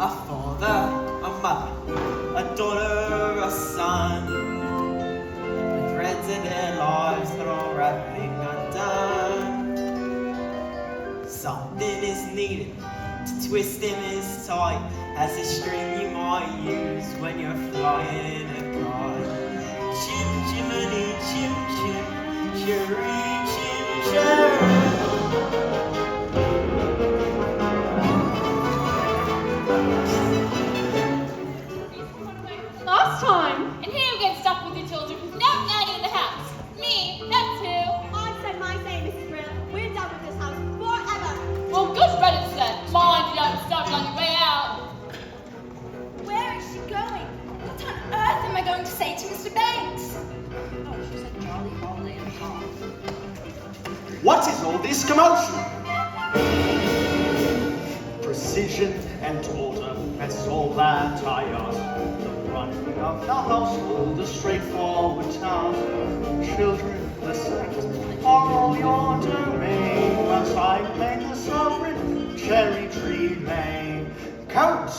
A father, a mother, a daughter, a son. The threads of their lives are all wrapping undone. Something is needed to twist him as tight as a string you might use when you're flying a kite. Chim chimney, chim chim, cherry chim cherry. Last time. And here we get stuck with your children with no nanny in the house. Me, that's who. I said my say, Mrs. Brill. We're done with this house forever. Well, good riddance then. Mind you don't stop on your way out. Where is she going? What on earth am I going to say to Mr. Banks? Oh, she said jolly holiday in the park. What is all this commotion? Precision and order, that's all that I ask. The running of the household, a straightforward task. Children, the sight are all your domain. Once I made the sovereign cherry tree lane. Count!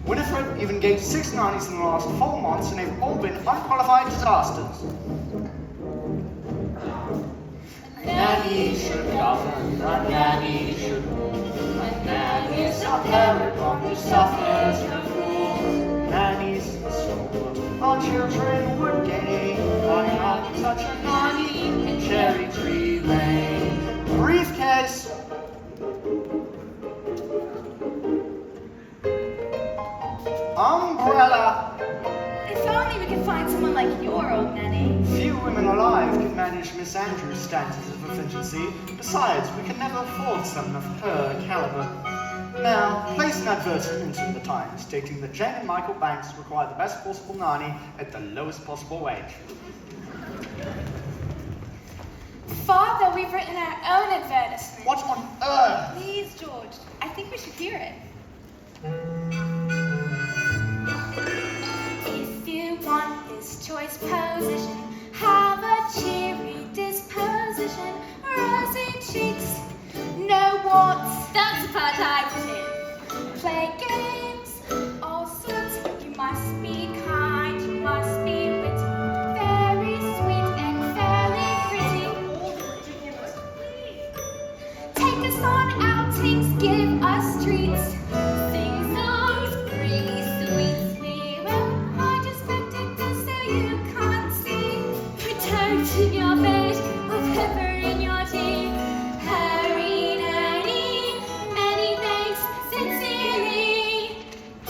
Winifred even gave 6 nannies in the last 4 months, and they've all been unqualified disasters. A nanny should govern, a nanny should rule. A nanny is a paragon who suffers no fool. Nannies are stronger, our children would gain by having such a nanny in Cherry Tree Lane. Briefcase! Umbrella! If only we could find someone like your old nanny. Few women alive can manage Miss Andrews' standards of efficiency. Besides, we can never afford someone of her caliber. Now, place an advertisement in the Times stating that Jane and Michael Banks require the best possible nanny at the lowest possible wage. Father, we've written our own advertisement. What on earth? Please, George. I think we should hear it. If you want this choice position, have a cheery disposition, rosy cheeks, no warts. That's the part I put in. Play games, all sorts. You must be kind, you must be witty, very sweet and fairly pretty. Take us on outings, give us treats, sing songs, really sweet. We will hide your spectacles so you can't see. Protect in your bed, with pepper in your tea. Harry, Nanny, many thanks, sincerely,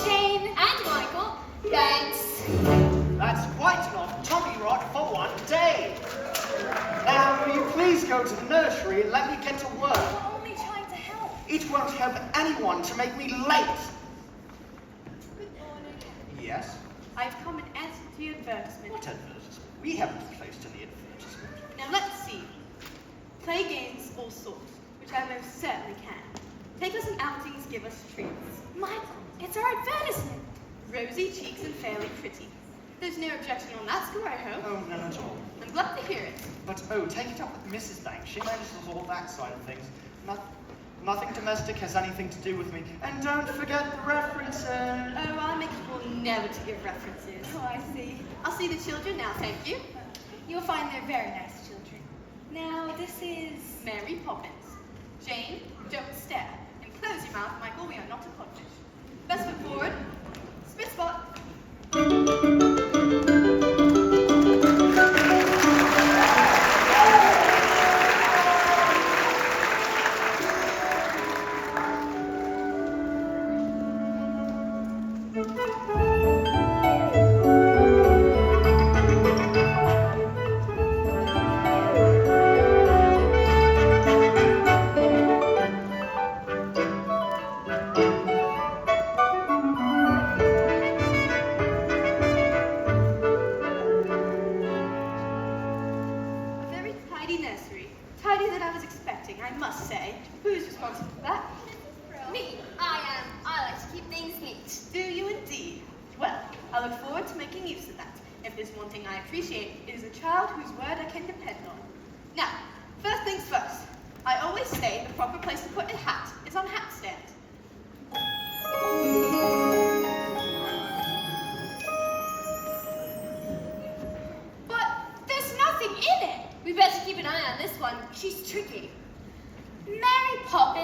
Jane And Michael. Thanks. That's quite an off Tommy rod for one day. Now, will you please go to the nursery and let me get to work? We're only trying to help. It won't help anyone to make me late. Good morning. Yes? I've come in answer to your advertisement. What advertisement? We haven't placed any advertisement. Now let's see. Play games all sorts, which I most certainly can. Take us on outings, give us treats. Michael, it's our advertisement. Rosy cheeks and fairly pretty. There's no objection on that score, I hope. Oh, none at all. I'm glad to hear it. But, take it up with Mrs. Banks. She manages all that side of things. Nothing domestic has anything to do with me. And don't forget the references. Oh, I'll make sure never to give references. Oh, I see. I'll see the children now, thank you. You'll find they're very nice children. Now, this is... Mary Poppins. Jane, don't stare. And close your mouth, Michael, we are not a codfish. Best foot forward. Spit spot. Tidier than I was expecting, I must say. Who's responsible for that? Me. I am. I like to keep things neat. Do you indeed? Well, I look forward to making use of that. If there's one thing I appreciate, it is a child whose word I can depend on. Now, first things first. I always say the proper place to put a hat is on hat stand.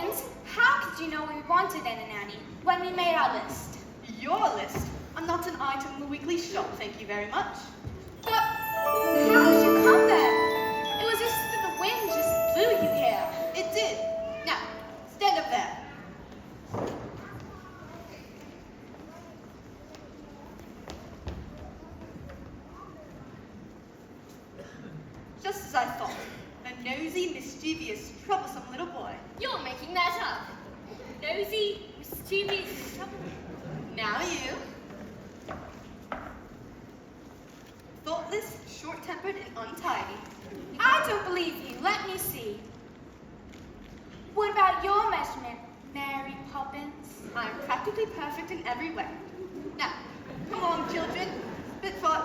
Poppins, how could you know we wanted a nanny when we made our list? Your list? I'm not an item in the weekly shop, thank you very much. But how did you come then? It was as if the wind just blew you here. It did. Now, stand up there. Just as I thought. A nosy, mischievous, troublesome little boy. You're making that up. Nosy, mischievous, trouble. Now you. Thoughtless, short-tempered, and untidy. I don't believe you. Let me see. What about your measurement, Mary Poppins? I'm practically perfect in every way. Now, come on, children. Spit foot.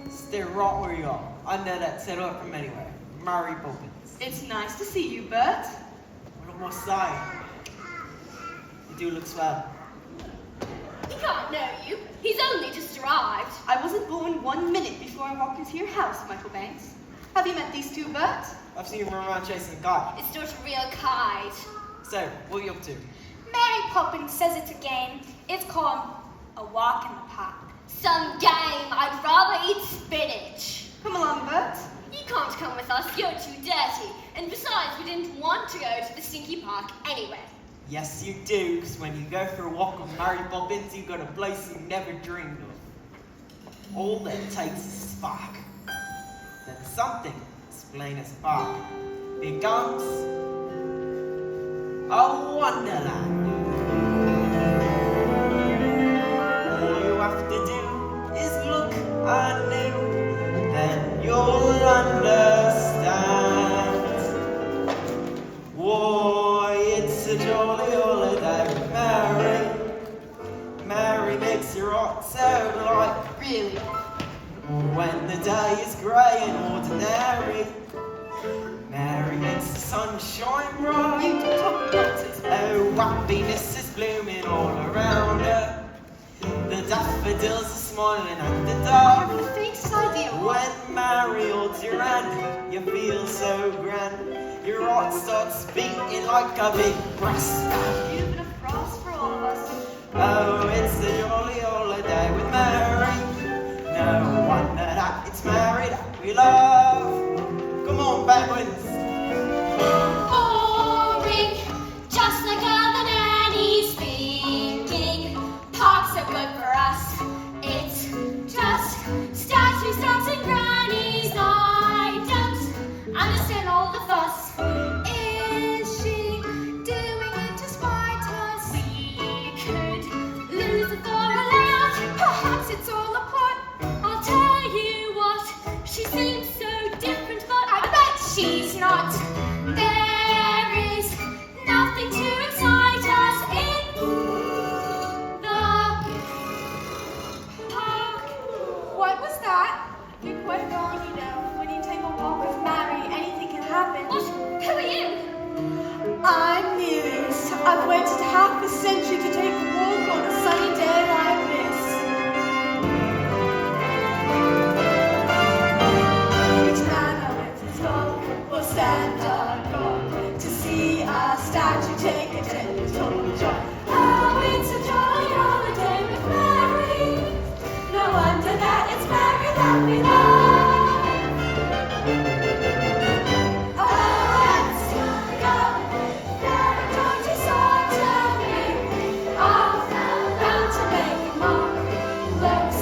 Stay right where you are. I know that set up from anywhere. Mary Poppins. It's nice to see you, Bert. What am I saying? You do look swell. He can't know you. He's only just arrived. I wasn't born 1 minute before I walked into your house, Michael Banks. Have you met these two, Bert? I've seen you run around chasing a guy. It's not a real kite. So, what are you up to? Mary Poppins says it's a game. It's called a walk in the park. Some game. I'd rather eat spinach. Come along, Bert. You can't come with us. You're too dirty. And besides, we didn't want to go to the stinky park anyway. Yes, you do, because when you go for a walk with Mary Poppins, you go to a place you never dreamed of. All that takes is a spark. Then something, as plain as spark, becomes a wonderland. All you have to do is look anew, then you'll understand. Why, it's a jolly holiday with Mary. Mary makes your heart so light. Really? When the day is grey and ordinary, Mary makes the sun shine bright. You do talk nonsense. Oh, happiness is blooming all around her. The daffodils are smiling at the I haven't dark. the faintest idea what. When Mary holds your hand, you feel so grand. Your heart starts beating like a big brass band. You've been a frost for all of us. Oh, it's a jolly holiday with Mary. No wonder that it's Mary that we love. Come on, penguins. Boring, just like other nannies thinking. Parks are good for us. It's just statues, dancing grannies. I don't understand all the fuss. Is she doing it to spite us? We could lose it for a laugh. Perhaps it's all a plot. I'll tell you what, she seems so different, but I bet she's not. There is nothing to excite us in the park. What was that? You're quite wrong, you know. When you take a walk with Mary, anything can happen. What? Who are you? I'm Muse. I've waited half a century to take a walk on a sunny day like this. Which man with his dog will stand on guard to see a statue take a gentle jog? Oh, it's a jolly holiday with Mary. No wonder that it's Mary that we love. Oh, let's go. There, don't you so tell me. I'll bound to make it more. Looks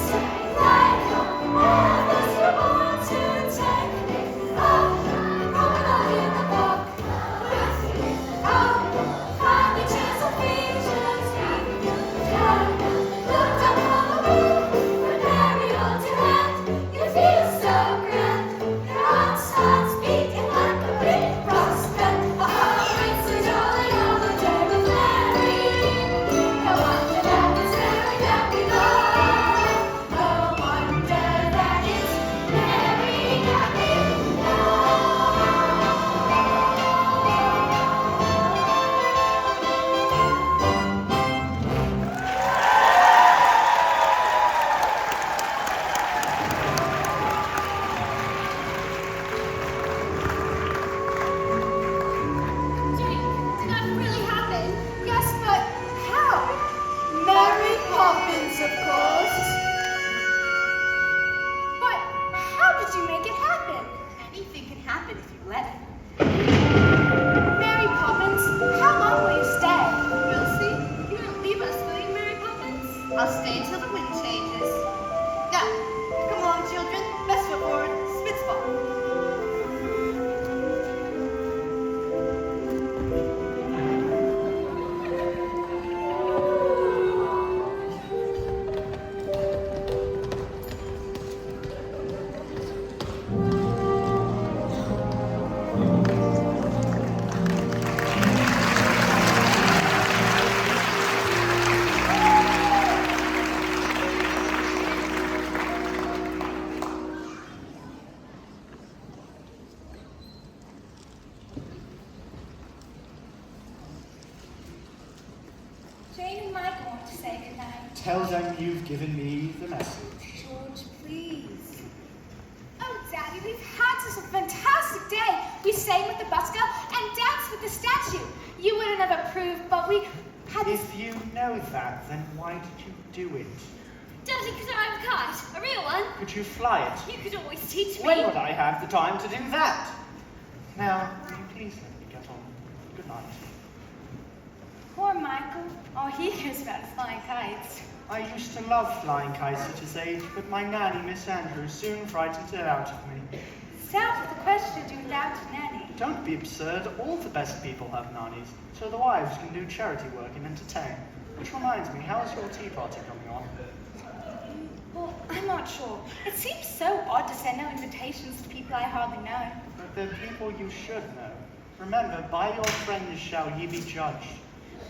suppose you make it happen. Anything can happen if you let it. Mary Poppins, how long will you stay? We'll see. You won't leave us, will you, Mary Poppins? I'll stay until the wind changes. Now, come along, children. Best foot forward. Spitzball. Jane and Mike want to say goodnight. Tell them you've given me the message. George, please. Oh, Daddy, we've had such a fantastic day. We sang with the busker and danced with the statue. You wouldn't have approved, but we had this... If you know that, then why did you do it? Daddy, could I have a kite? A real one? Could you fly it? You could always teach me. When would I have the time to do that? Now, will you please let me get on? Good night. Poor Michael. Oh, he cares about flying kites. I used to love flying kites at his age, but my nanny, Miss Andrews, soon frightened it out of me. Sounds like a question to do without a nanny. Don't be absurd. All the best people have nannies, so the wives can do charity work and entertain. Which reminds me, how's your tea party coming on? Well, I'm not sure. It seems so odd to send out invitations to people I hardly know. But they're people you should know. Remember, by your friends shall ye be judged.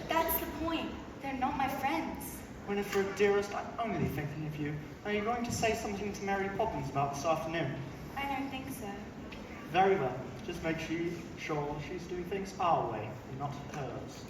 That's the point. They're not my friends. Winifred, dearest, I'm only thinking of you. Are you going to say something to Mary Poppins about this afternoon? I don't think so. Very well. Just make sure she's doing things our way, and not hers.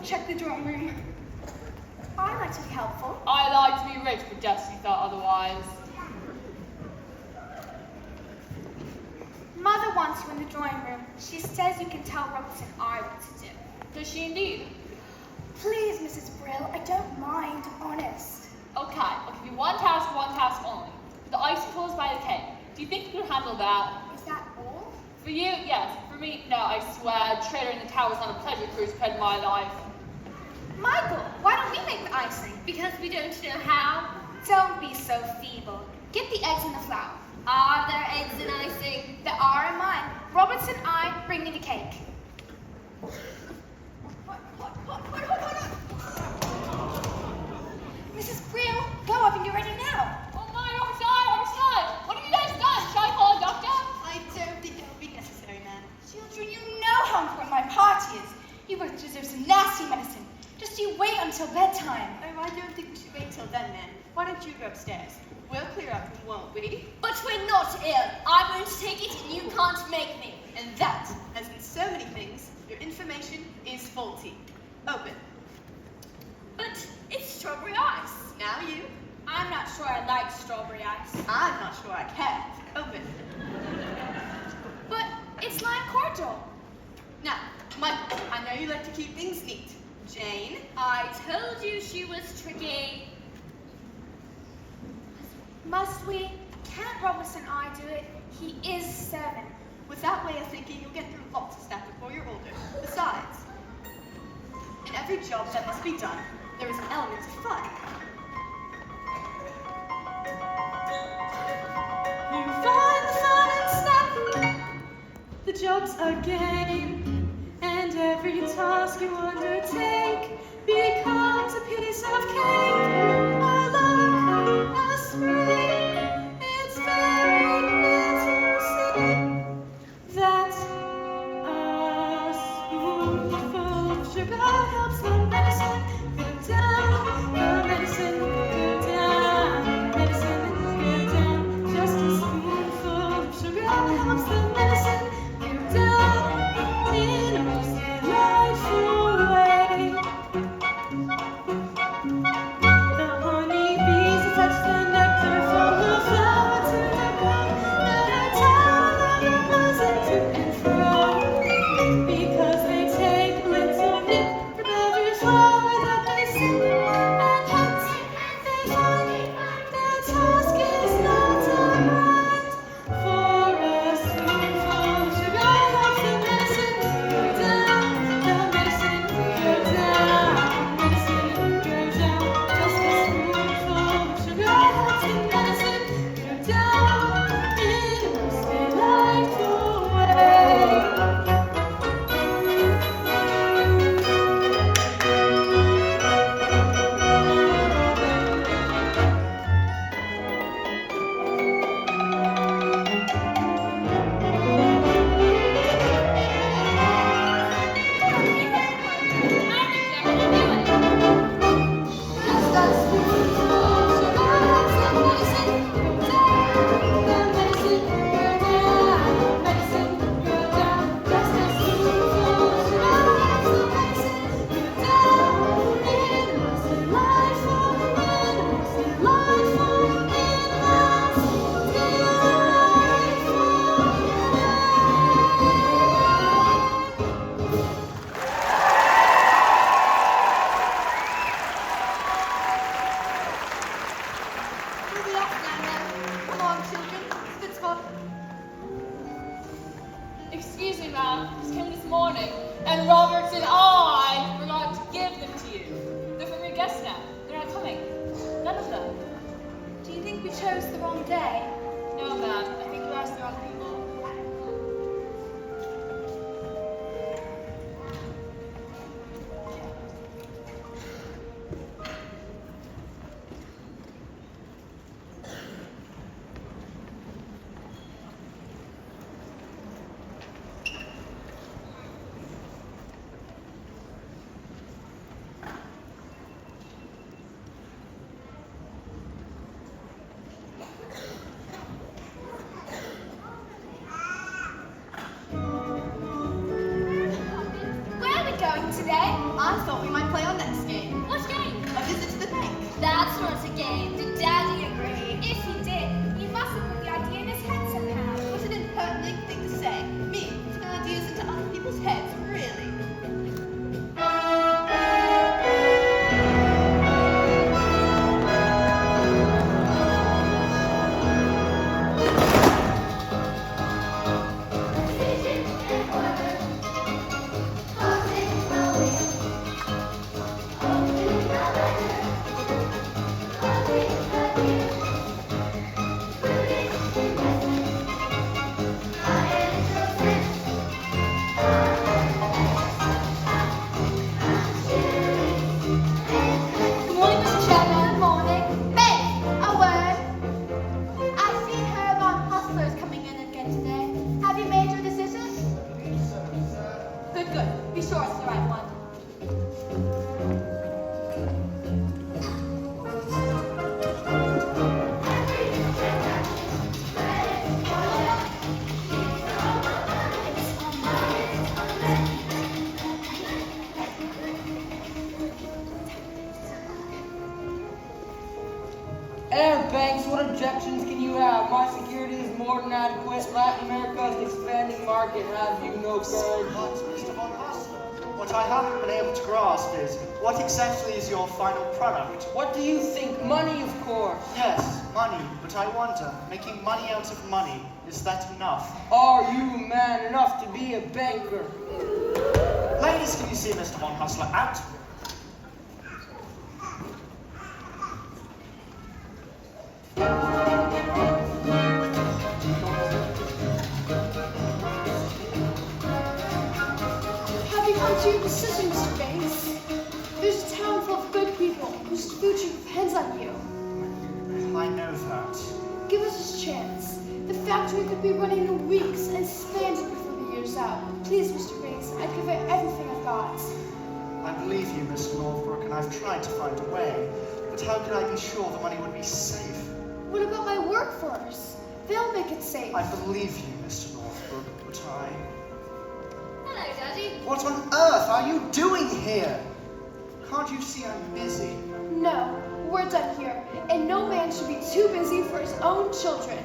Check the drawing room. I like to be helpful. I like to be rich, but Jessie thought otherwise. Mother wants you in the drawing room. She says you can tell Robertson I what to do. Does she indeed? Please, Mrs. Brill, I don't mind, honest. Okay, I'll give you one task only. The icicles by the cake. Do you think you can handle that? Is that all? For you, yes. For me, no, I swear. Trader in the tower's not a pleasure cruise compared to my life. Michael, why don't we make the icing? Because we don't know how. Don't be so feeble. Get the eggs and the flour. Are there eggs in icing? There are in mine. Robertson and I bring me the cake. Mrs. Brill, go up and get ready now. Oh my, Robertson! What have you guys done? Shall I call a doctor? I don't think it will be necessary, ma'am. Children, you know how important my party is. You both deserve some nasty medicine. Just you wait until bedtime. Oh, I don't think we should wait till then, ma'am. Why don't you go upstairs? We'll clear up, won't we? But we're not ill. I'm going to take it and you can't make me. And that, as in so many things, your information is faulty. Open. But it's strawberry ice. Now you. I'm not sure I like strawberry ice. I'm not sure I can. Open. But it's lime cordial. Now, Michael, I know you like to keep things neat. Jane. I told you she was tricky. Must we? Can't Robertson and I do it? He is 7. With that way of thinking, you'll get through lots of stuff before you're older. Besides, in every job that must be done, there is an element of fun. You find the fun and stuff. The job's a game, and every task you undertake becomes a piece of cake. A look, a spring, it's very interesting that a spoonful of sugar helps the medicine go down. The medicine go down. Medicine go down. Just a spoonful of sugar helps the medicine go down in a most delightful way. The honey bees attach the nectar from the flower to the comb, and I tell them it buzzing to and fro, because they take a little nip from every flower that they see, and hence they find their task is not a grind. For a spoonful of sugar helps the medicine go down. The medicine go down. Medicine go down. Just a spoonful of sugar helps the medicine go down in a most delightful way. Just a spoonful of sugar helps the medicine go down. The medicine go down. Medicine go down. Just a spoonful of sugar helps the medicine go down in a most delightful, We'll be off now then. Come on, children. It's fun. Excuse me, ma'am. Just came this morning, and Roberts and I forgot to give them to you. They're from your guests now. They're not coming. None of them. Do you think we chose the wrong day? No, ma'am. I think you asked the wrong people. Where are we going today? I thought we might play our next game. What game? A visit to the bank. That's not a game. Did Daddy agree? If he did, he must have put the idea in his head somehow. What an impertinent thing to say. Me, putting ideas into other people's heads, really. Good morning, Mr. Chairman. Good morning. Meg, a word. I've seen her about hustlers coming in again today. Have you made your decision? Good, good. Be sure it's the right one. Air banks, what objections can you have? My security is more than adequate. Latin America is an expanding market. Have you no courage? But, Mr. Von Hassler, what I haven't been able to grasp is, what exactly is your final product? What do you think? Money, of course. Yes, money, but I wonder, making money out of money, is that enough? Are you man enough to be a banker? Ladies, can you see Mr. Von Hassler out? Have you come to your decision, Mr. Banks? There's a town full of good people whose future depends on you. I know that. Give us a chance. The factory could be running in weeks and expanding before the year's out. Please, Mr. Banks, I'd give it everything I've got. tried to find a way, but how could I be sure the money would be safe? What about my workforce? They'll make it safe. I believe you, Mr. Northbrook, but I... Hello, Daddy. What on earth are you doing here? Can't you see I'm busy? No, we're done here, and no man should be too busy for his own children.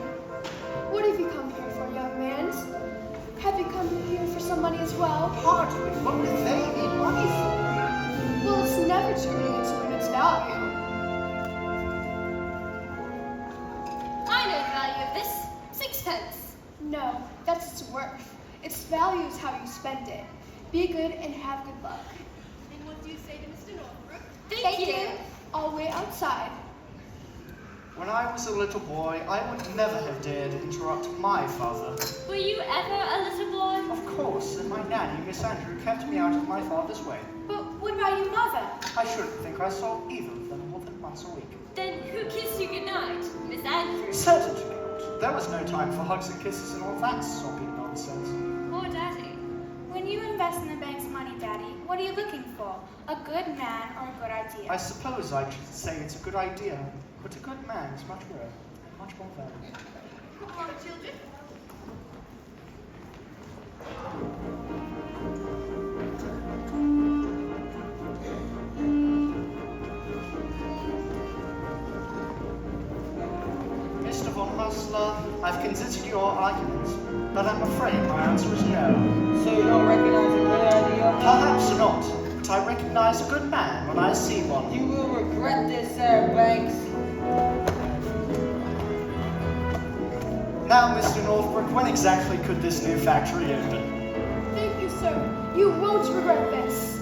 What have you come here for, young man? Have you come here for some money as well? Hardly. What would they need money for? Well, it's never too late to learn its value. I know the value of this. 6 pence. No, that's its worth. Its value is how you spend it. Be good and have good luck. And what do you say to Mr. Northbrook? Thank you. I'll wait outside. When I was a little boy, I would never have dared interrupt my father. Were you ever a little boy? Of course, and my nanny, Miss Andrew, kept me out of my father's way. But what about your mother? I shouldn't think I saw either of them more than once a week. Then who kissed you goodnight? Miss Andrew. Certainly not. There was no time for hugs and kisses and all that soppy nonsense. Poor Daddy. When you invest in the bank's money, Daddy, what are you looking for? A good man or a good idea? I suppose I should say it's a good idea, but a good man is much rarer, much more valuable. Come along, children. Mr. Von Hustler, I've considered your arguments, but I'm afraid my answer is no. So you don't recognize a good idea? Perhaps not, but I recognize a good man when I see one. You will regret this, Sir Banks. Now, Mr. Northbrook, when exactly could this new factory open? Thank you, sir. You won't regret this.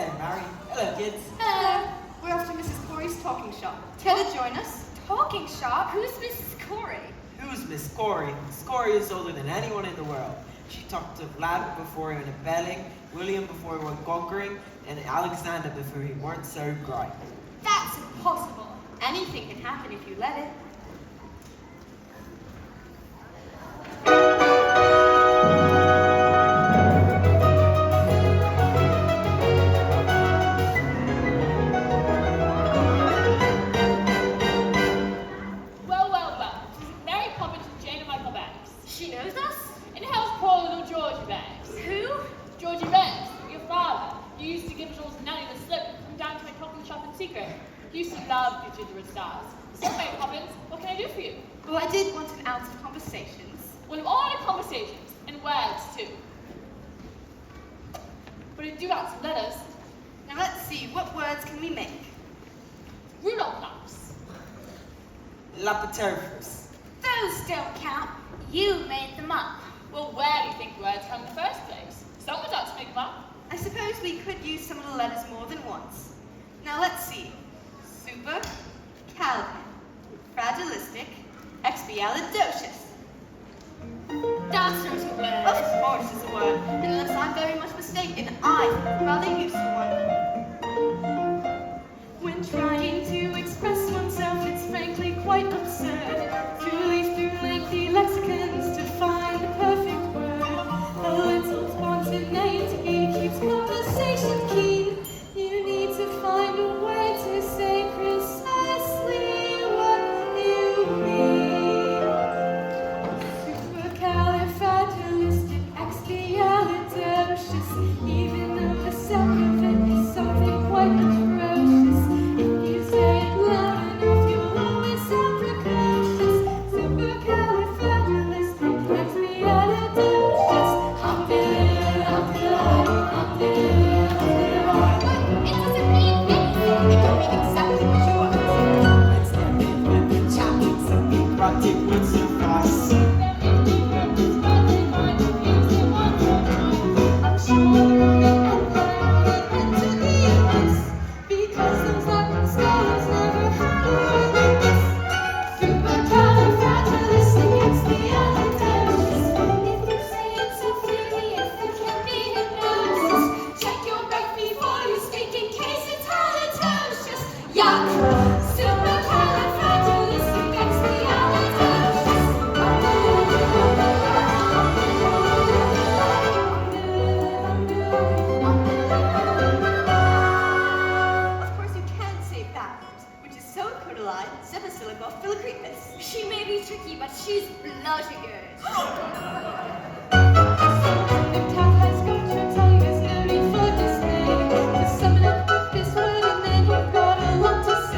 Hello, Mary. Hello, kids. Hello. We're off to Mrs. Corey's talking shop. Care to join us? Talking shop? Who's Mrs. Corey? Who's Miss Corey? Miss Corey is older than anyone in the world. She talked to Vlad before he went rebelling, William before he went conquering, and Alexander before he weren't so bright. That's impossible. Anything can happen if you let it. Well, well, well. Mary Poppins and Jane and Michael Banks. She knows us? And how's poor little Georgie Banks? Who? Georgie Banks, your father. You used to give little nanny the slip and come down to my talking shop in secret. He used to love you gingerbread stars. So, Mary Poppins, what can I do for you? Well, I did want an ounce of conversations. Well, of all our conversations, and words too. But I do have some letters. Now let's see, what words can we make? Rudolph knocks. Lapiterfus. Those don't count. You made them up. Well, where do you think words come in the first place? Someone's got to make them up. I suppose we could use some of the letters more than once. Now let's see. Supercalifragilistic, expialidocious. That's not a word. Of course it's a word, unless I'm very much mistaken, I rather useful one. When trying to express oneself, it's frankly quite absurd to leaf through lengthy lexicons to find the perfect word. A little spontaneity keeps conversation keen. You need to find a way to say precisely what you mean. Supercalifragilistic, expialidocious. Even though the sound of it is something quite atrocious, if you say it loud enough, you'll always sound precocious. Supercalifragilistic, expialidocious. It doesn't mean anything. It can mean exactly what you want. Let's step in when the chapters and the project would suffice. I'm sure and Athenaeum, because those Latin scholars never had this. Supercalifragilistic, expialidocious. If you say it's so freely, if it can be hypnosis, check your breath before you speak in case it's halitosis. Yuck! Supercalifragilistic, Of course, you can say it backwards, which is so crinoline, sepasilicophilicrepus. She may be tricky, but she's bloody good. The cat has got your tongue, there's no need for dismay. Just sum it up with this word and then you've got a lot to say.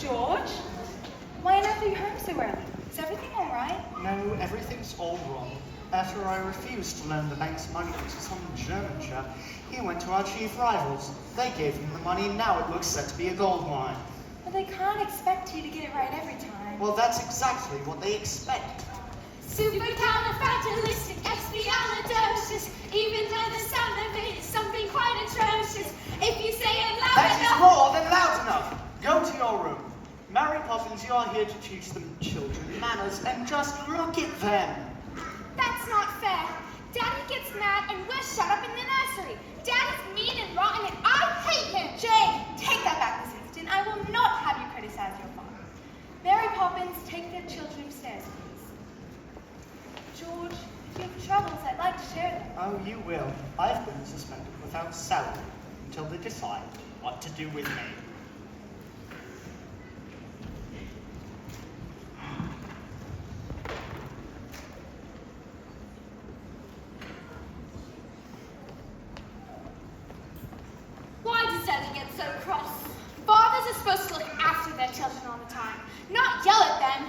George? Why on earth are you home so early? Is everything all right? No, everything's all wrong. After I refused to loan the bank's money to some German chap, he went to our chief rivals. They gave him the money, and now it looks set to be a gold mine. But they can't expect you to get it right every time. Well, that's exactly what they expect. Supercalifragilistic, even though the sound of it is something quite atrocious. If you say it loud That is enough, more than loud enough. Go to your room. Mary Poppins, you are here to teach them children manners, and just look at them. that's not fair. Daddy gets mad and we're shut up in the nursery. Dad is mean and rotten and I hate him. Jane, take that back this instant. I will not have you criticize your father. Mary Poppins, take the children upstairs, please. George, if you have troubles, I'd like to share them. Oh, you will. I've been suspended without salary until they decide what to do with me. Why does Daddy get so cross? Fathers are supposed to look after their children all the time, not yell at them.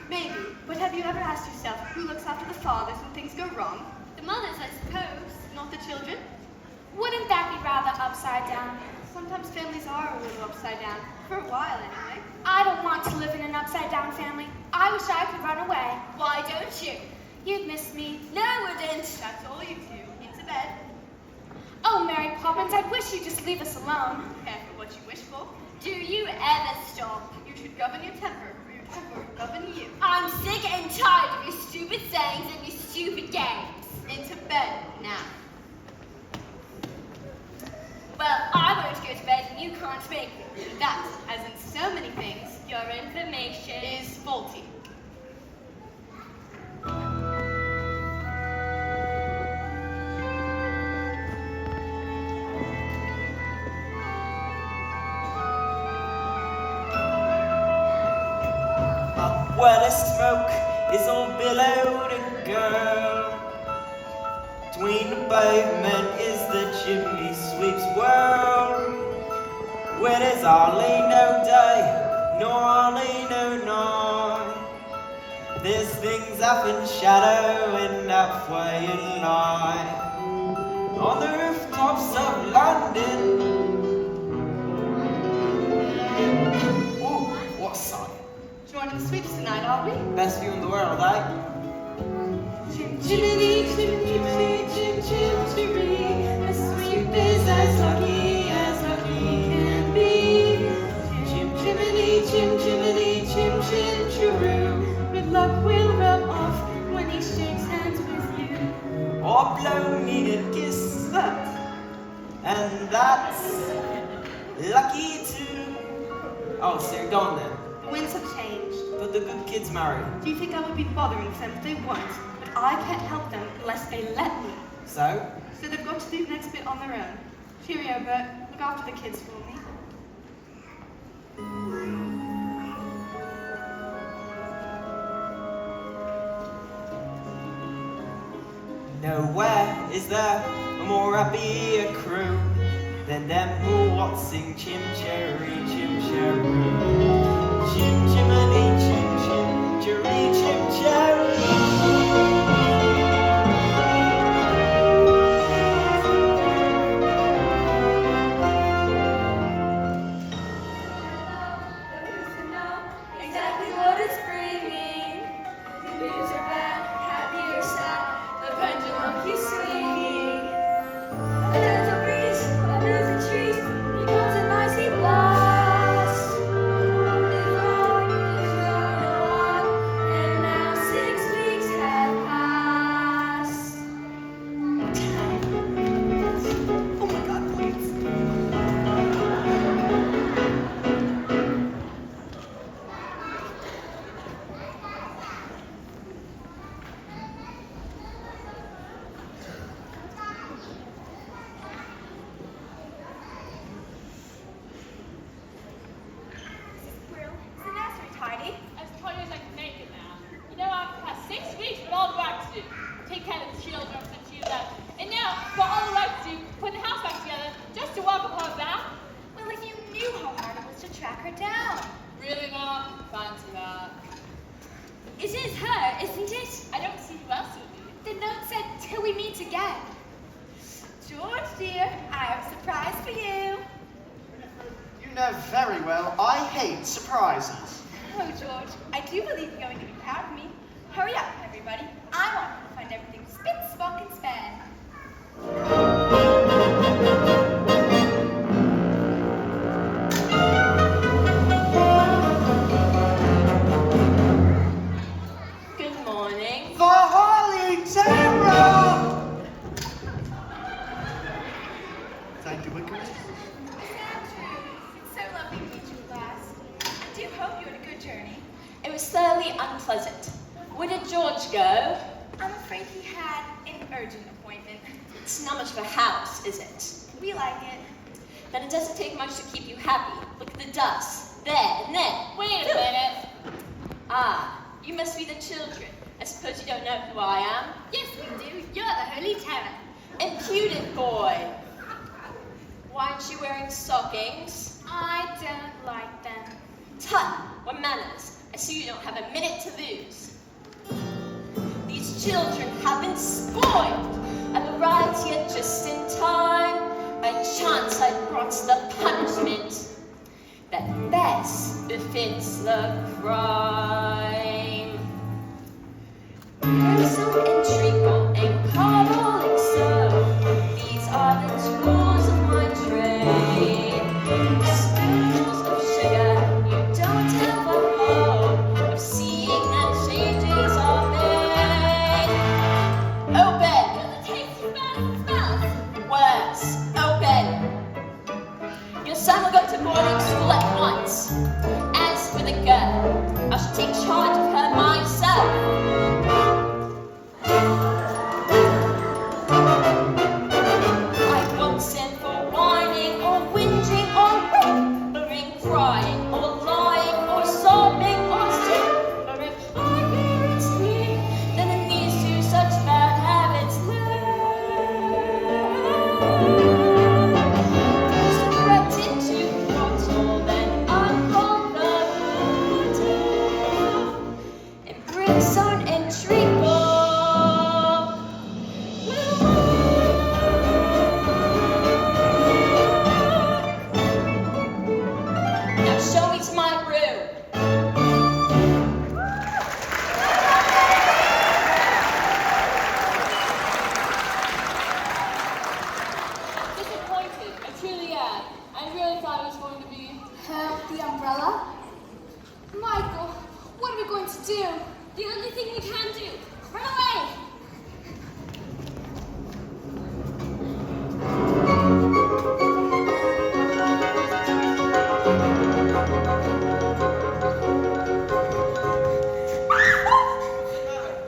Maybe, but have you ever asked yourself who looks after the fathers when things go wrong? The mothers, I suppose. Not the children? Wouldn't that be rather upside down? Sometimes families are a little upside down. For a while, anyway. I don't want to live in an upside down family. I wish I could run away. Why don't you? You'd miss me. No, I wouldn't. That's all you do. Into bed. Oh, Mary Poppins, I wish you'd just leave us alone. Careful what you wish for. Do you ever stop? You should govern your temper, or your temper will govern you. I'm sick and tired of your stupid sayings and your stupid games. Into bed, now. Well, I want to go to bed and you can't make me. That, as in so many things, Your information is faulty. Where the smoke is all billowed and girl. Between the pavement is the chimney sweep's world. Where there's hardly no day, nor hardly no night. There's things up in shadow and halfway in light. On the rooftops of London. Ooh, what a sight. Joining the sweeps tonight, are we? Best view in the world, eh? Chim chimney, chim chimney, chim chim chiree. The sweep is as lucky can be. Chim chimney, chim chimney, chim chim chiroo. Good luck will rub off when he shakes hands with you. Or blow me a kiss that, and that's lucky too. Oh, so you're gone then? The winds have changed. But the good kids marry. Do you think I would be bothering them if they won't? But I can't help them unless they let me. So? So they've got to do the next bit on their own. Cheerio, Bert. Look after the kids for me. Nowhere is there a more happy crew than them who what sing chim cherry, chim cherry. Chim chimney, chim chim cherry, chim cherry. exactly what it's bringing. The news are bad, happy or sad, the pendulum keeps swinging. A gentle breeze, under the trees, becomes an icy blast. is her, isn't it? I don't see who else it would be. The note said, till we meet again. George, dear, I have a surprise for you. You know very well I hate surprises. Oh, George, I do believe you're going to be proud of me. Hurry up, everybody. I want you to find everything spick, spock, and span. Good morning. The Holy Terror! Thank you, Wickers. It's so lovely to meet you at last. I do hope you had a good journey. It was thoroughly unpleasant. Where did George go? I'm afraid he had an urgent appointment. It's not much of a house, is it? We like it. Then it doesn't take much to keep you happy. Look at the dust. There and there. Wait a minute. Ah, you must be the children. I suppose you don't know who I am? Yes, we do. You're the Holy Terror. Impudent boy. Why aren't you wearing stockings? I don't like them. Tut, what manners. I see you don't have a minute to lose. These children have been spoiled. I've arrived here just in time. By chance I brought the punishment that best befits the crime. Person and treacle and carbolic soap. These are the tools of my trade. Spoons of sugar, you don't have a hope of seeing that changes are made. Open! Does it taste as bad as it smells? Worse. Open! Your son will go to boarding school at once. As for the girl, I shall take charge of her myself. I won't send for whining or whinging or whimpering, crying or lying or sobbing or simpering. I guarantee that in these two such bad habits directed to throttle then upon the motive and brimstone and treacle. Now show me to my room. Disappointed. I truly am. I really thought it was going to be. The umbrella? Michael, what are we going to do? The only thing we can do. Run away!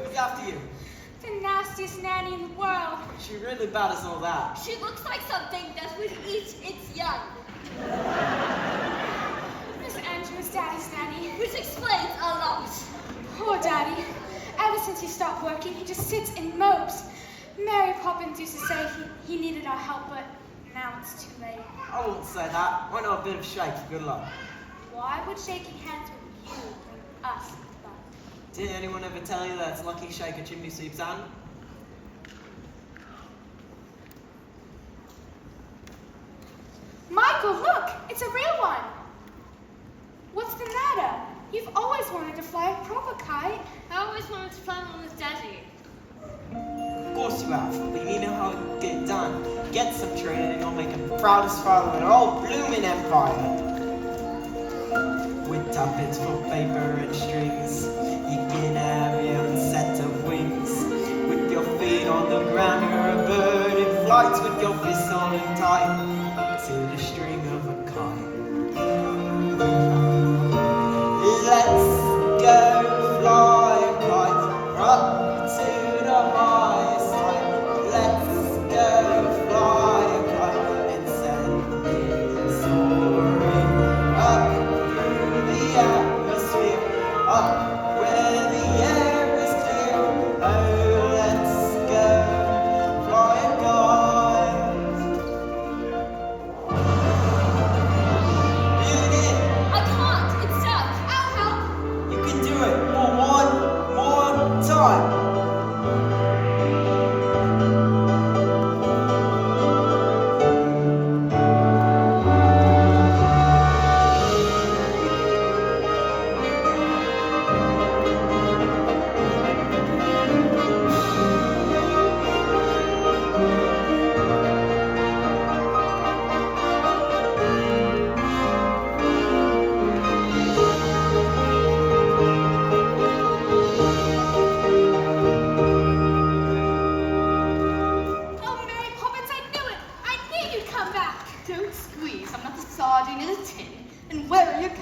Who's after you? The nastiest nanny in the world. She really bad as all that. She looks like something that would eat its young. Miss Andrew's daddy's nanny. Which explains a lot. Poor daddy. Ever since he stopped working, he just sits and mopes. Mary Poppins used to say he needed our help, but now it's too late. I won't say that. Why not a bit of shake for good luck? Why would shaking hands with you bring us luck? Did anyone ever tell you that it's lucky to shake a chimney sweep's hand? Michael, look! It's a real one! What's the matter? You've always wanted to fly a proper kite. I always wanted to fly one with Daddy. Of course you have, but you need to know how to get it done. Get some training and you'll make him the proudest father in our blooming empire. With tuppence for paper and strings, you can have your own set of wings. With your feet on the ground, you're a bird in flight with your fists holding tight to the string of a kite. Let's go fly a kite up to the highest height. Let's go fly a kite and send it soaring up through the atmosphere, up where the air is clear. Oh, let's go fly a kite. Begin. I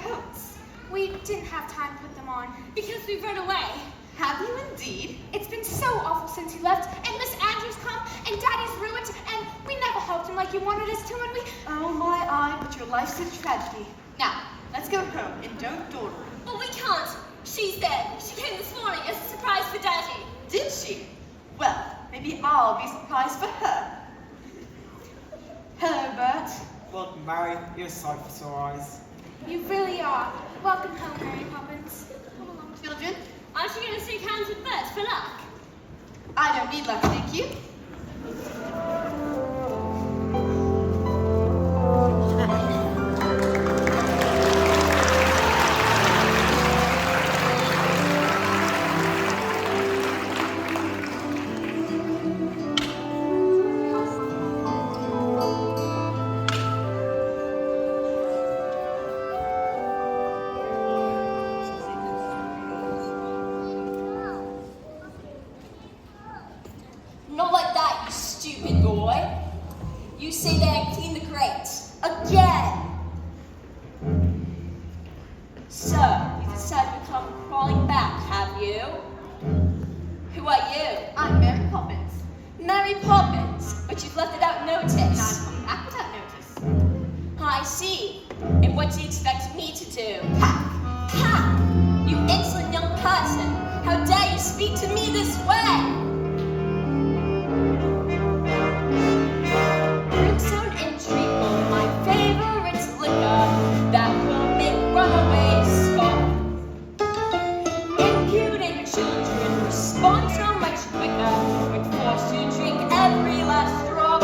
coats. We didn't have time to put them on. Because we run away. Have you indeed? It's been so awful since he left, and Miss Andrews come, and Daddy's ruined, and we never helped him like you wanted us to, and we... Oh my eye, but your life's a tragedy. Now, let's go home and don't dawdle. But we can't. She's dead. She came this morning as a surprise for Daddy. Did she? Well, maybe I'll be surprised for her. Hello, Bert. Welcome, Mary. You're a sight for sore eyes. You really are. Welcome home, Mary Poppins. Come along, children. Aren't you going to shake hands with Bert for luck? I don't need luck, thank you. Not like that, you stupid boy. You say there and clean the grates. Again. So, you decided to come crawling back, have you? Who are you? I'm Mary Poppins. Mary Poppins, but you've left without notice. And I'm coming back without notice. I see. And what do you expect me to do? Pack! Pack! You insolent young person! How dare you speak to me this way? Brimstone and treacle, my favorite liquor, that will make runaways stop. Impudent children respond so much quicker when forced to drink every last drop. I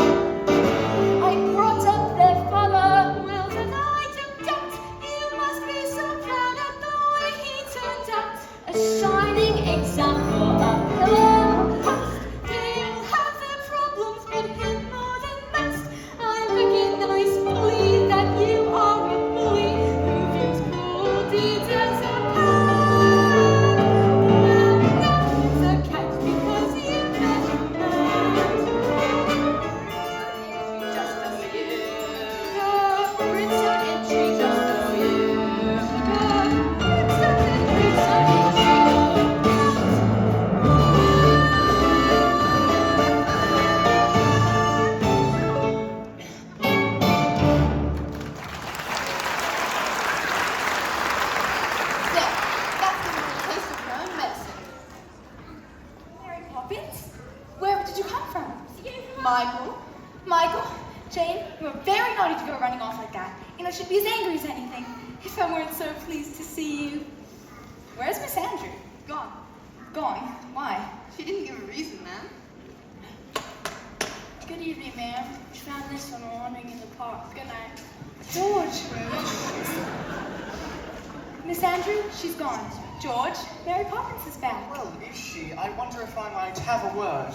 brought up their father, well then I don't doubt you must be so proud of the way he turned out. A shining example, a pillar of past. They'll have their problems, but him more than most. I recognize fully that you are a bully who views cruel deeds as a past. Well, now it's a catch because you never learned. Just know you. Brimstone and treacle, just know you. Brimstone and There, that's giving you a taste of your own medicine. Mary Poppins? Where did you come from? Michael, Jane, you were very naughty to go running off like that. And I should be as angry as anything if I weren't so pleased to see you. Where's Miss Andrew? Gone. Gone? Why? She didn't give a reason, ma'am. Good evening, ma'am. We found this one wandering in the park. Good night. George. Miss Andrew, she's gone. George, Mary Poppins is back. Well, is she? I wonder if I might have a word.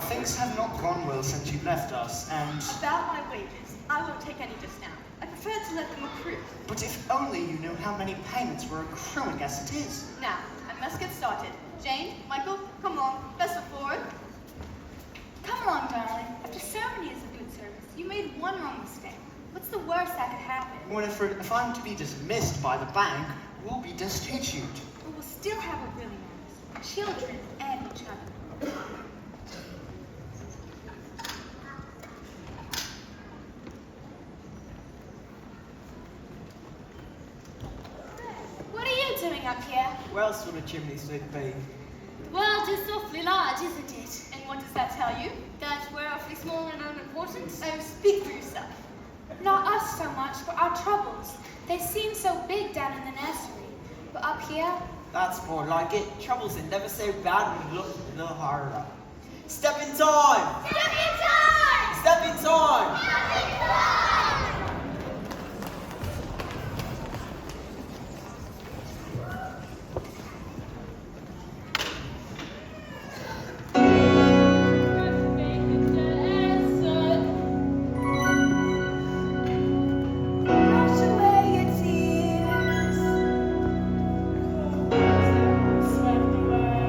Things have not gone well since you left us, and... About my wages, I won't take any just now. I prefer to let them accrue. But if only you knew how many payments were accruing as it is. Now, I must get started. Jane, Michael, come along. Best foot forward. Come along, darling. After so many years of good service, you made one wrong mistake. What's the worst that could happen? Winifred, if I'm to be dismissed by the bank, we'll be destitute. But we'll still have a really nice children and each other. What are you doing up here? Where else would a chimney sweep be? The world is awfully large, isn't it? And what does that tell you? That we're awfully small and unimportant. Oh, speak for yourself. Not us so much, but our troubles. They seem so big down in the nursery. But up here, That's more like it. Troubles are never so bad when you look a little harder. Step in time! Step in time! Step in time! Step in time! Wash away your tears. Swept away.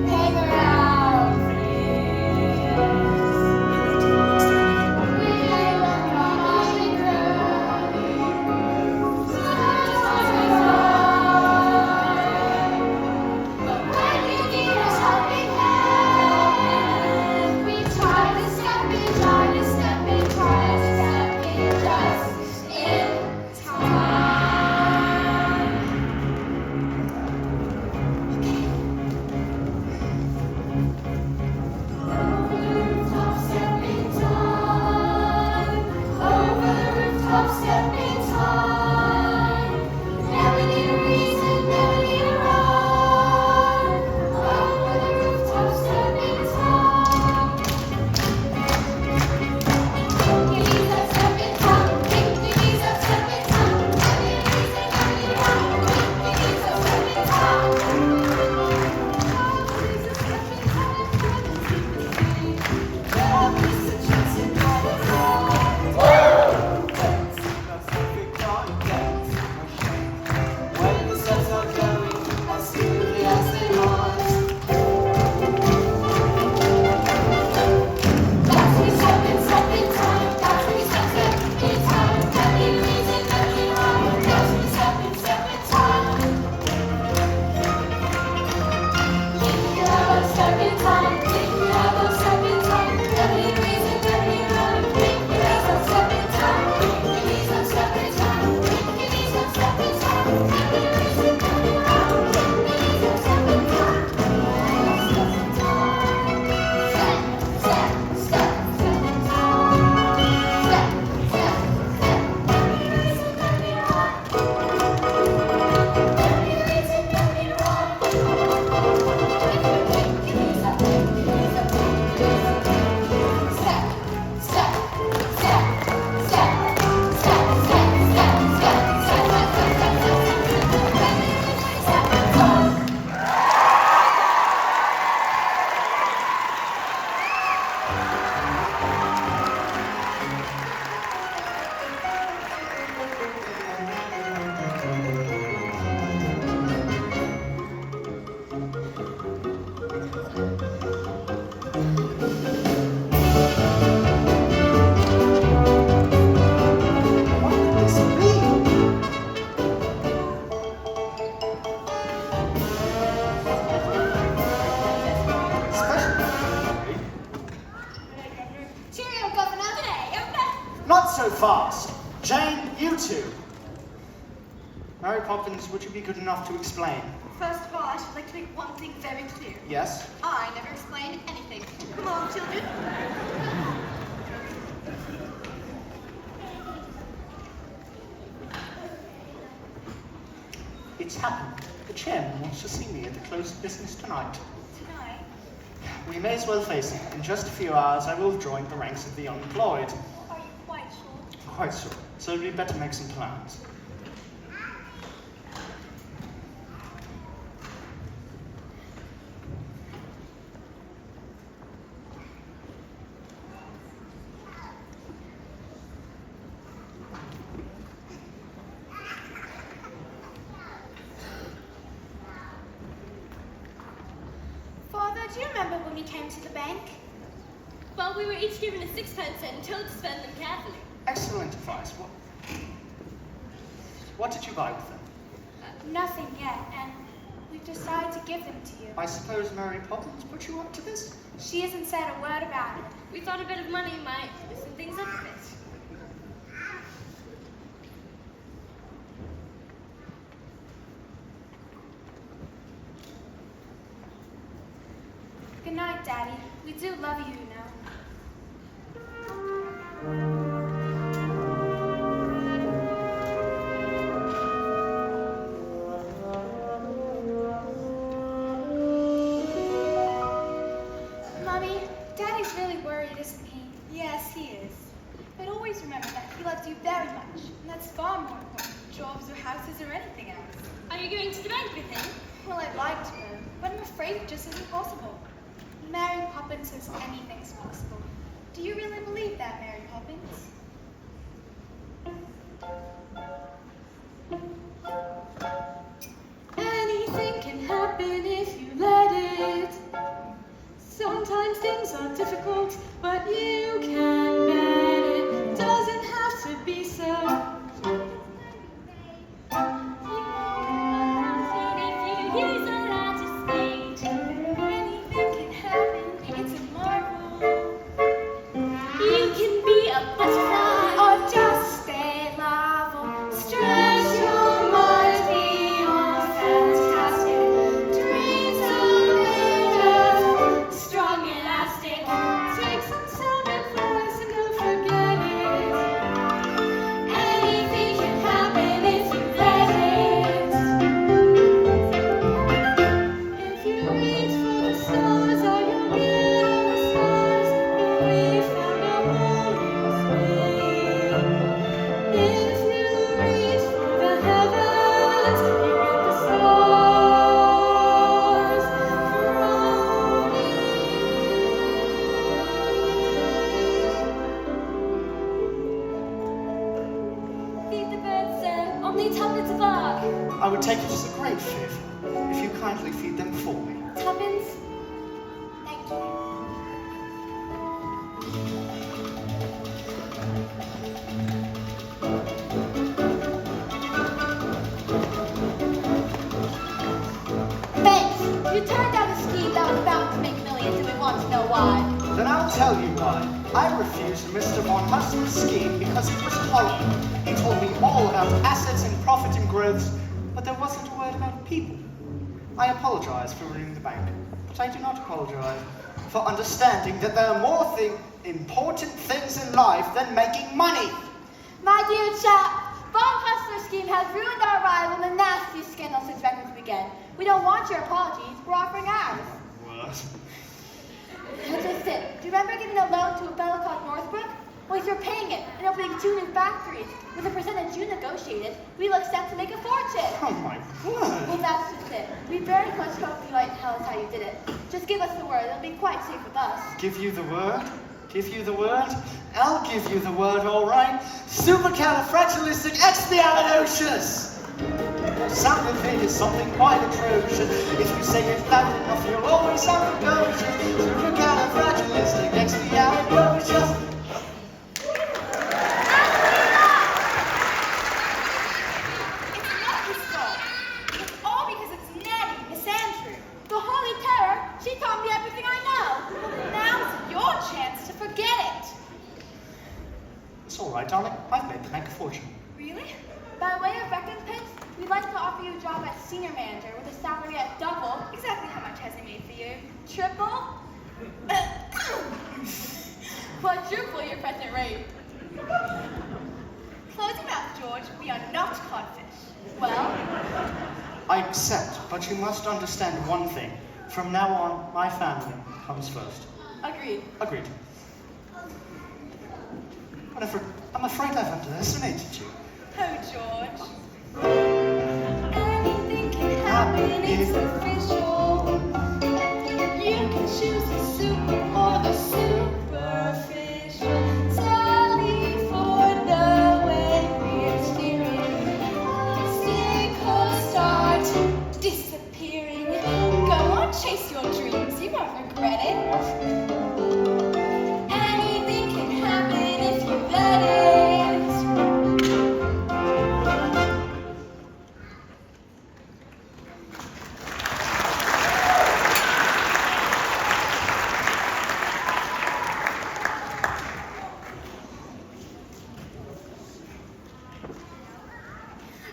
Hang around, please. rooftops every time. Never need a reason, never need a rhyme. Over the rooftops every time. Kiddies up stepping time, kiddies up stepping time. Never need a reason, never need a rhyme. Kiddies up stepping time. When the steps are going as smoothly as they might. That's me stepping time. That's me stepping time. Never need a reason, never need a rhyme. That's me stepping time. Kicking out stepping time. Kicking out stepping time. Never need a reason, never need a rhyme. Kicking out stepping time. Kicking out stepping time. Kicking out stepping time. Never need a reason, never need a rhyme. Kicking out stepping time. Step, step, step, stepping time. Step, step, step. Never need a reason, never need a rhyme. Never need a reason, never need a rhyme. What could this be? Cheerio, Governor. Not so fast. Jane, you two. Mary Poppins, would you be good enough to explain? First of all, I should like to make one thing very clear. Yes? I never explained anything. Come on, children. It's happened. The chairman wants to see me at the close of business tonight. Tonight, We may as well face it. In just a few hours, I will have joined the ranks of the unemployed. are you quite sure? Quite sure. So we'd better make some plans. Father, do you remember when we came to the bank? Well, we were each given a sixpence and told to spend them carefully. Excellent advice. What did you buy with them? Nothing yet, and we've decided to give them to you. I suppose Mary Poppins put you up to this? She hasn't said a word about it. We thought a bit of money might loosen things up a bit. Good night, Daddy. We do love you, you know. Mommy, Daddy's really worried, isn't he? Yes, he is. But always remember that he loves you very much, and that's far more important than jobs or houses or anything else. Are you going to the bank with him? Well, I'd like to go, but I'm afraid it just isn't possible. Mary Poppins says anything's possible. Do you really believe that, Mary Poppins? Anything can happen if you let it. Sometimes things are difficult, but you can bet it. Doesn't have to be so. Anything can happen, it's a marvel. You can be a butterfly. Or just a larval. Stretch your mind beyond fantastic. Dreams are made of strong elastic. Take some sound and Only tuppence a bug. I would take it as a great favor if you kindly feed them for me. Tuppence? Thank you. Thanks. You turned down a scheme that was bound to make millions, and we want to know why. Then I'll tell you why. I refused Mr. Von Huston's scheme because it was hollow. He told me all about assets and profit and growths, but there wasn't a word about people. I apologize for ruining the bank, but I do not apologize for understanding that there are more important things in life than making money. My dear chap, Von Hustler's scheme has ruined our rival in a nasty scandal since records began. We don't want your apologies, we're offering ours. What? That's just it. Do you remember giving a loan to a fellow called Northbrook? Well, if you're paying it and opening 2 new factories with the percentage you negotiated, we look set to make a fortune. Oh my word. Well, that's just it. We very much hope you like tell us how you did it. Just give us the word. It'll be quite safe with us. Give you the word? Give you the word? I'll give you the word, all right. Supercalifragilistic. Sound of it is something quite atrocious. If you say it loud enough, you'll always sound precocious. Supercalifragilistic. It's not his fault. It's all because it's Nanny, Miss Andrew. The Holy Terror, she taught me everything I know. Now's your chance to forget it. It's all right, darling. I've made the bank a fortune. Really? By way of recompense, we'd like to offer you a job as senior manager with a salary at double. Exactly how much has he made for you? Triple? Quadruple your present rate. Closing mouth, George. We are not codfish. Well? I accept, but you must understand one thing. From now on, my family comes first. Agreed. Agreed. I'm afraid I've underestimated you. Oh, George. Anything can happen, it's official. You can choose the super or the superficial. Sally for the way we're steering. Sink or start disappearing. Go on, chase your dreams, you won't regret it. Anything can happen if you let it.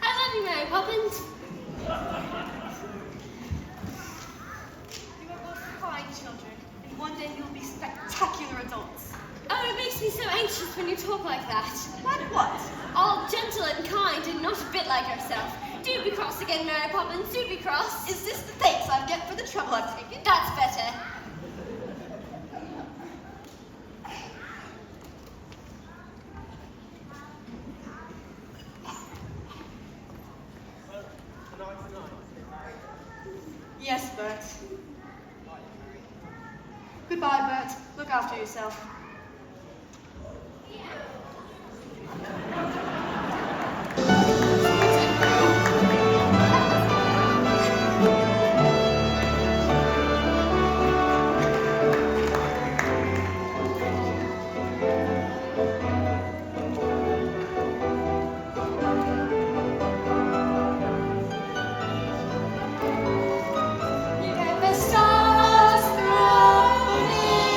I love you, Mary Poppins. You are both fine children, and one day you'll be spectacular adults. Oh, it makes me so anxious when you talk like that. Like what? All gentle and kind and not a bit like herself. Do be cross again, Mary Poppins. Do be cross. Is this the thanks I get for the trouble I've taken? That's better. Yes, Bert. Goodbye, Bert. Look after yourself. You get the stars thrown in.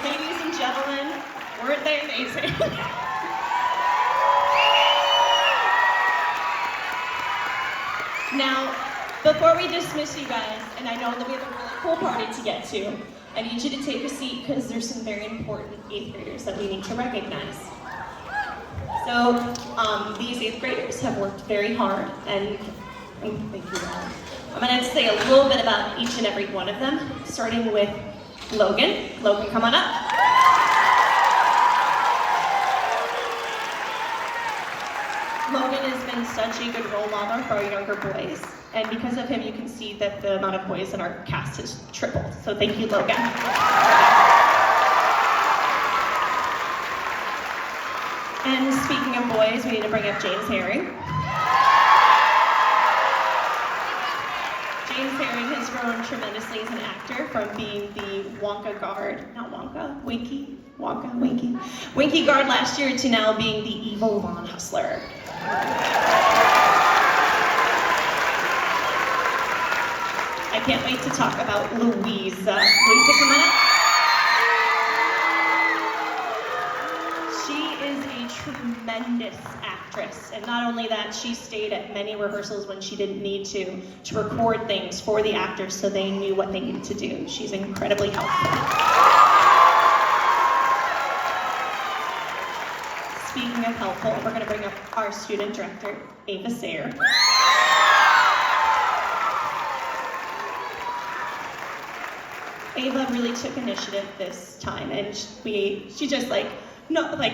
Ladies and gentlemen, weren't they amazing? Now, before we dismiss you guys, and I know that we have a really cool party to get to, I need you to take a seat because there's some very important 8th graders that we need to recognize. So, these 8th graders have worked very hard, and thank you all. I'm going to say a little bit about each and every one of them, starting with Logan. Logan, come on up. Logan has been such a good role model for our younger boys, and because of him, you can see that the amount of boys in our cast has tripled. So thank you, Logan. And speaking of boys, we need to bring up James Herring. James Herring has grown tremendously as an actor from being the Wonka guard, not Wonka, Winky, Wonka, Winky. Winky guard last year to now being the evil lawn hustler. I can't wait to talk about Louisa. Louisa, come on up. She is a tremendous actress, and not only that, she stayed at many rehearsals when she didn't need to record things for the actors so they knew what they needed to do. She's incredibly helpful. Speaking of helpful, we're going to bring up our student director, Ava Sayre. Ava really took initiative this time, and she just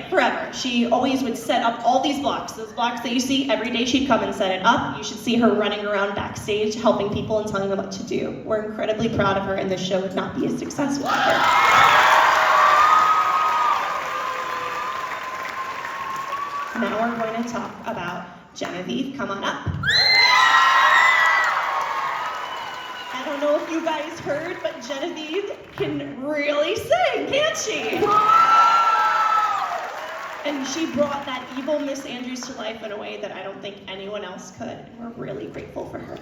forever. She always would set up all these blocks. Those blocks that you see every day, she'd come and set it up. You should see her running around backstage, helping people and telling them what to do. We're incredibly proud of her, and this show would not be as successful without her. Now we're going to talk about Genevieve. Come on up. I don't know if you guys heard, but Genevieve can really sing, can't she? And she brought that evil Miss Andrews to life in a way that I don't think anyone else could. And we're really grateful for her.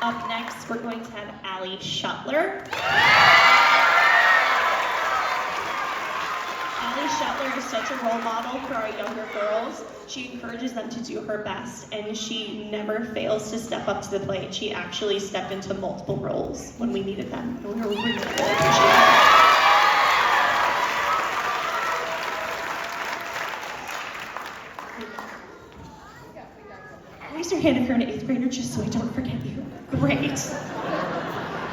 Up next, we're going to have Allie Shuttler. Allie Shuttler is such a role model for our younger girls. She encourages them to do her best, and she never fails to step up to the plate. She actually stepped into multiple roles when we needed them, and we were really appreciative. Raise your hand if you're an 8th grader, just so I don't forget you. Great.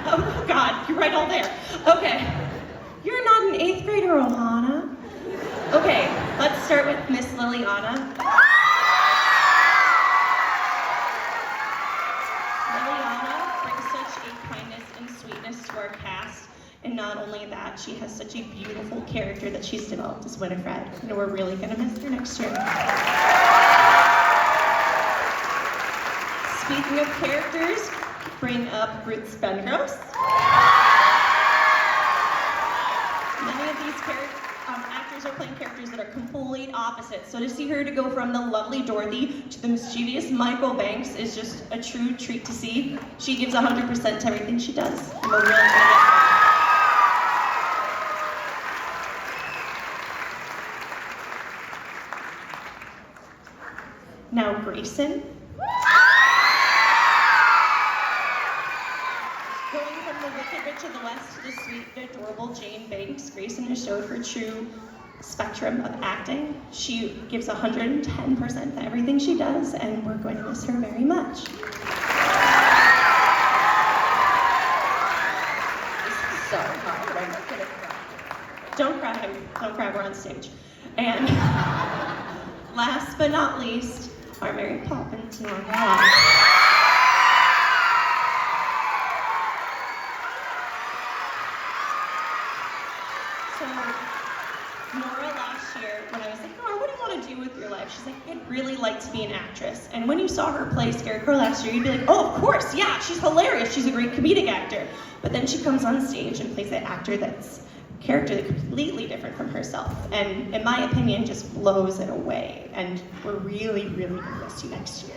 Oh God, you're right all there. Okay. You're not an 8th grader, Ohana. Okay, let's start with Miss Liliana. Liliana brings such a kindness and sweetness to our cast, and not only that, she has such a beautiful character that she's developed as Winifred, and we're really gonna miss her next year. Speaking of characters, bring up Ruth Spengros. Many of these actors are playing characters that are complete opposites. So to see her to go from the lovely Dorothy to the mischievous Michael Banks is just a true treat to see. She gives 100% to everything she does. And we're really proud of her. Now Grayson. Going from the Wicked Witch of the West to the sweet, adorable Jane Banks, Grayson has showed her true spectrum of acting. She gives 110% to everything she does, and we're going to miss her very much. So hard. I'm not gonna cry. Don't cry, we're on stage. And last but not least, our Mary Poppins, Nora. So, Nora last year, when I was like, Nora, what do you want to do with your life? She's like, really like to be an actress. And when you saw her play Scarecrow last year, you'd be like, oh, of course, yeah, she's hilarious. She's a great comedic actor. But then she comes on stage and plays an actor that's character that's completely different from herself. And in my opinion, just blows it away. And we're really, really gonna miss you next year.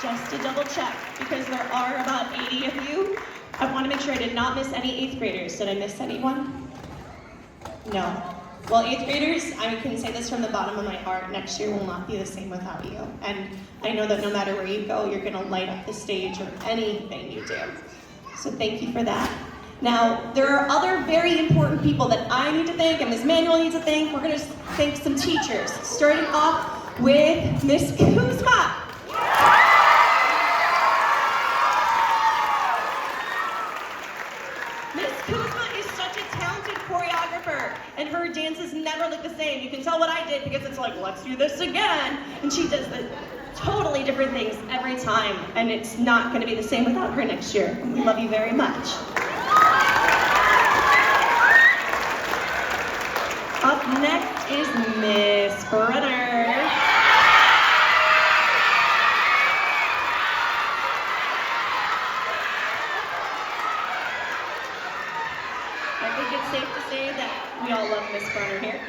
Just to double check, because there are about 80 of you, I want to make sure I did not miss any 8th graders. Did I miss anyone? No. Well, 8th graders, I can say this from the bottom of my heart, next year will not be the same without you. And I know that no matter where you go, you're gonna light up the stage or anything you do. So thank you for that. Now, there are other very important people that I need to thank and Ms. Manuel needs to thank. We're gonna thank some teachers, starting off with Miss Kuzma. And her dances never look the same. You can tell what I did because it's like, let's do this again. And she does the totally different things every time. And it's not going to be the same without her next year. And we love you very much. Up next is Miss Brenner. I think it's safe to say that we all love Miss Brenner here.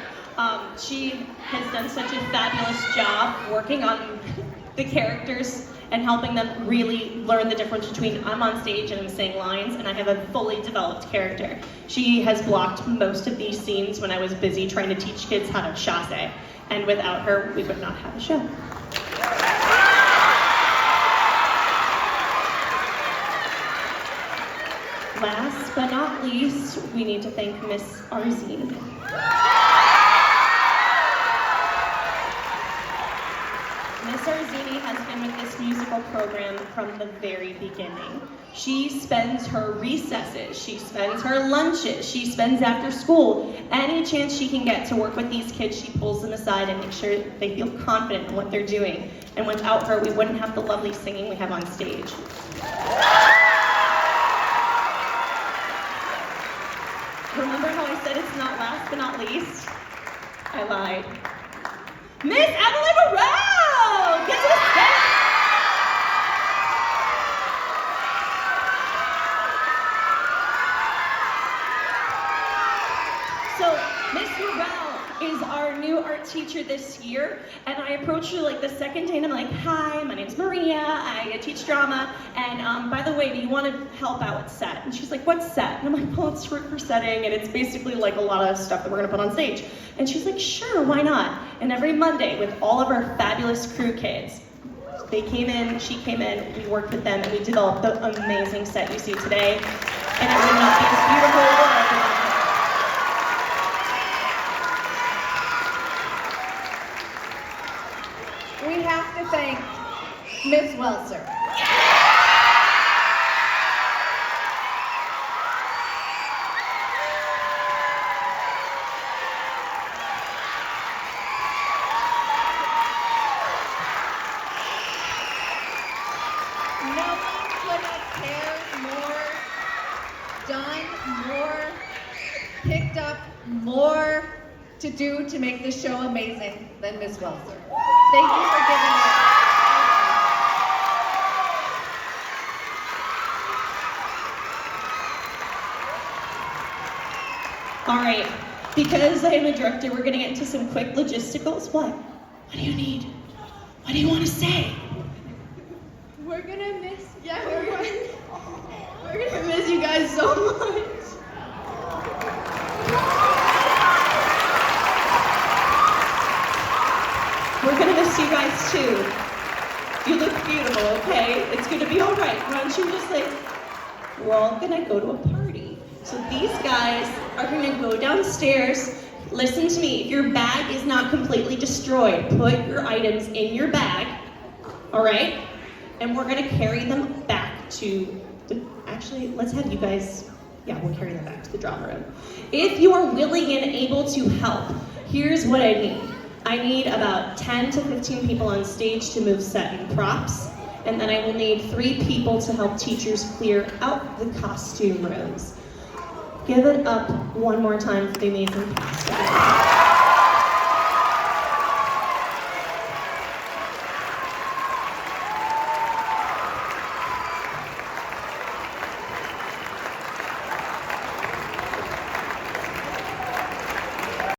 She has done such a fabulous job working on the characters and helping them really learn the difference between I'm on stage and I'm saying lines and I have a fully developed character. She has blocked most of these scenes when I was busy trying to teach kids how to chasse, and without her, we would not have a show. Last but not least, we need to thank Miss Arzini. Miss Arzini has been with this musical program from the very beginning. She spends her recesses, she spends her lunches, she spends after school, any chance she can get to work with these kids, she pulls them aside and makes sure they feel confident in what they're doing. And without her, we wouldn't have the lovely singing we have on stage. Remember how I said it's not last but not least? I lied. Miss Evelyn Morel! Get to the stage! So, Miss Morel is our new art teacher this year, and I approached her like the second day and I'm like, hi, my name's Maria, I teach drama, and by the way, do you want to help out with set? And she's like, what's set? And I'm like, well, it's for setting, and it's basically like a lot of stuff that we're gonna put on stage. And she's like, sure, why not? And every Monday with all of our fabulous crew kids, they came in, she came in, we worked with them, and we developed the amazing set you see today. And it would not be this beautiful world. We have to thank Miss Welser. No one could have cared more, done more, picked up more to do to make this show amazing than Miss Welser. Thank you for giving us. All right, because I am a director, we're gonna get into some quick logisticals. What? What do you need? What do you want to say? We're gonna miss, we're gonna miss you guys so much. We're gonna miss you guys too. You look beautiful, okay? It's gonna be all right. Why don't you just like, we're all gonna go to a party. So these guys are gonna go downstairs. Listen to me, if your bag is not completely destroyed, put your items in your bag, all right? And we're gonna carry them back to actually, let's have you guys, yeah, we'll carry them back to the drama room. If you are willing and able to help, here's what I need. I need about 10 to 15 people on stage to move set and props, and then I will need 3 people to help teachers clear out the costume rooms. Give it up one more time for the amazing cast.